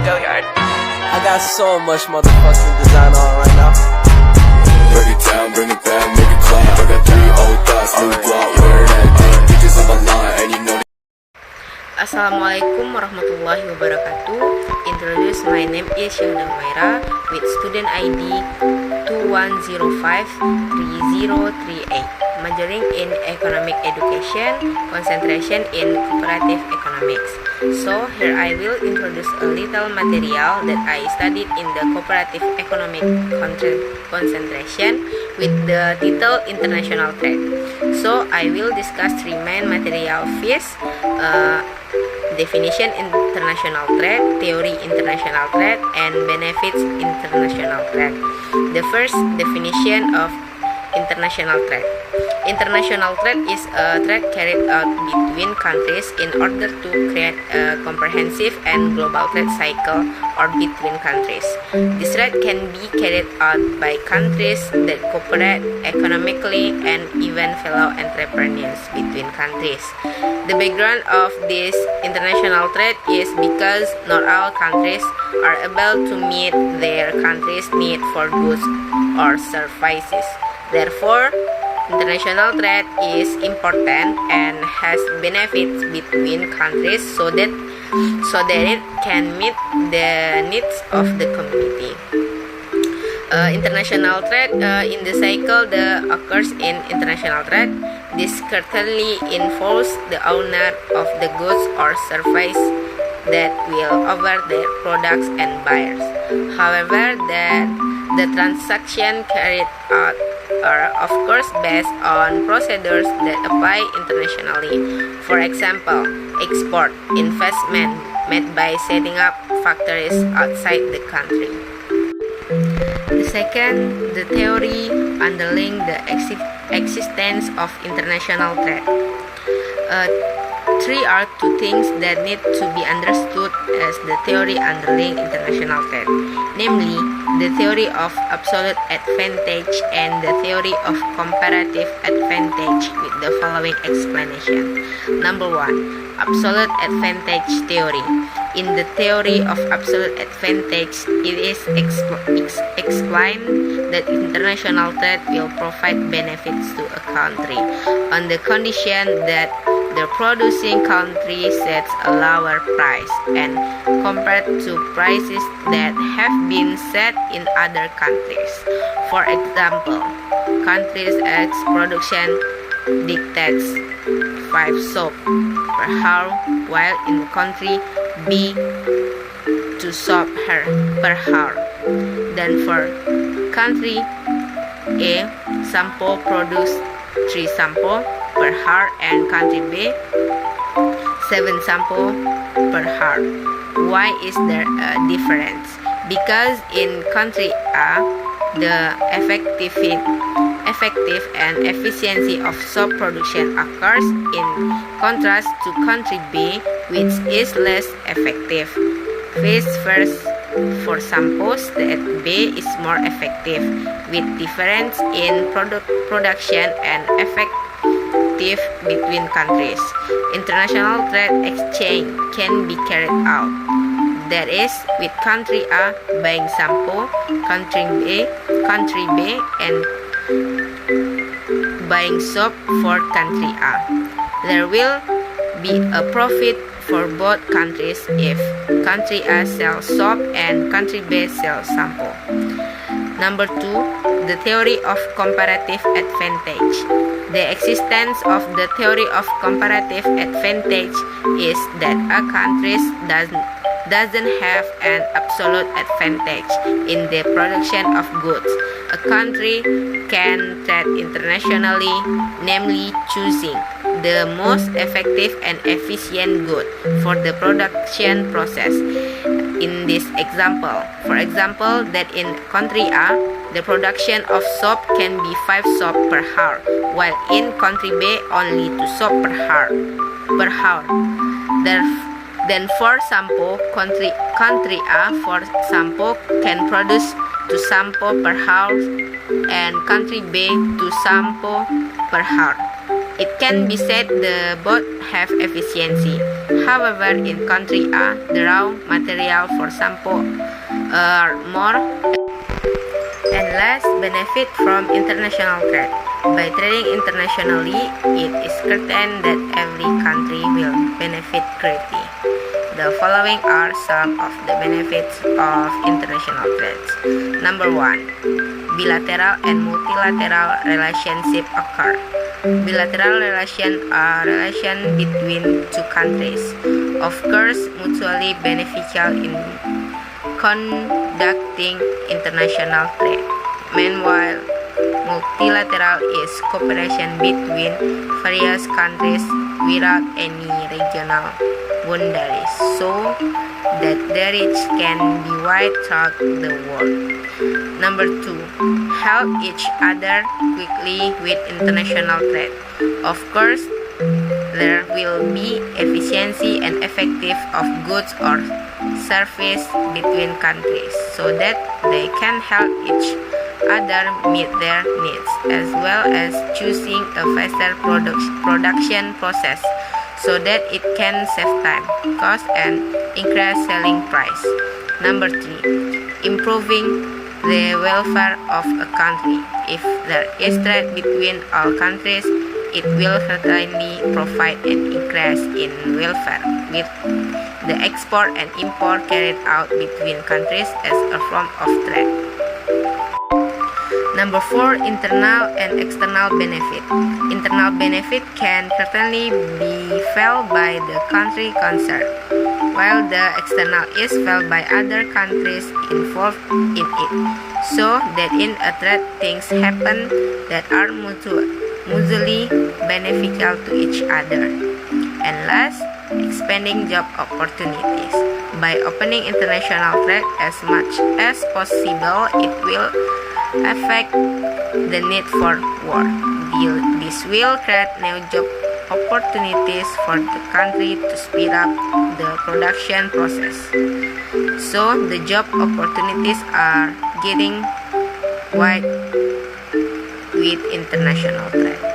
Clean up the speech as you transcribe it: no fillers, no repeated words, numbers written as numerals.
I got so much motherfucking design on right now. Break it down, bring it back, make it clap. I got 3 old thoughts, new block, where that thing. Bitches on my line, and you know. Assalamualaikum warahmatullahi wabarakatuh. Introduce, my name is Syahda Humaira with student ID 21053038, majoring in economic education, concentration in cooperative economics. So here I will introduce a little material that I studied in the cooperative economic concentration with the title International Trade. So I will discuss 3 main material first, definition international trade, theory international trade, and benefits international trade. The first definition of international trade. International trade is a trade carried out between countries in order to create a comprehensive and global trade cycle or between countries. This trade can be carried out by countries that cooperate economically and even fellow entrepreneurs between countries. The background of this international trade is because not all countries are able to meet their country's need for goods or services. Therefore, international trade is important and has benefits between countries so that it can meet the needs of the community. International trade in the cycle that occurs in international trade, this currently involves the owner of the goods or service that will over their products and buyers. However, the transaction carried out are of course based on procedures that apply internationally. For example, export, investment made by setting up factories outside the country. The second, the theory underlying the existence of international trade. 3 are 2 things that need to be understood as the theory underlying international trade, namely the theory of absolute advantage and the theory of comparative advantage with the following explanation. Number 1. Absolute advantage theory. In the theory of absolute advantage, it is explained that international trade will provide benefits to a country on the condition that the producing country sets a lower price and compared to prices that have been set in other countries. For example, countries X production dictates 5 soap per hour, while in country B 2 soap per hour. Then for country A, shampoo produce 3 shampoo per hour and country B 7 shampoo per hour. Why is there a difference? Because in country A, the effective and efficiency of soap production occurs in contrast to country B, which is less effective. Vice versa for shampoos, that B is more effective, with difference in production and effective between countries. International trade exchange can be carried out, that is, with country A buying shampoo, country B and buying soap for country A. There will be a profit for both countries if country A sells soap and country B sells shampoo. Number 2, the theory of comparative advantage. The existence of the theory of comparative advantage is that a country doesn't have an absolute advantage in the production of goods. A country can trade internationally, namely choosing the most effective and efficient good for the production process. In this example, for example, that in country A, the production of soap can be 5 soap per hour, while in country B only 2 soap per hour. Then for shampoo, country A for shampoo can produce 2 shampoo per hour and country B 2 shampoo per hour. It can be said the both have efficiency. However, in country A, the raw material for shampoo are more and less benefit from international trade. By trading internationally, it is certain that every country will benefit greatly. The following are some of the benefits of international trades. Number 1. Bilateral and multilateral relationship occur. Bilateral relations are relations between two countries, of course mutually beneficial in conducting international trade. Meanwhile, multilateral is cooperation between various countries without any regional boundaries, so that the rich can be wide throughout the world. Number 2. Help each other quickly with international trade. Of course, there will be efficiency and effective of goods or service between countries, so that they can help each other meet their needs, as well as choosing a faster production process, so that it can save time, cost, and increase selling price. Number 3. Improving the welfare of a country. If there is trade between all countries, it will certainly provide an increase in welfare, with the export and import carried out between countries as a form of trade. Number 4. Internal and external benefit. Internal benefit can certainly be felt by the country concerned, while the external is felt by other countries involved in it, so that in a trade things happen that are mutually beneficial to each other. And last, expanding job opportunities. By opening international trade as much as possible, it will affect the need for war. This will create new job opportunities for the country to speed up the production process. So the job opportunities are getting wide with international trade.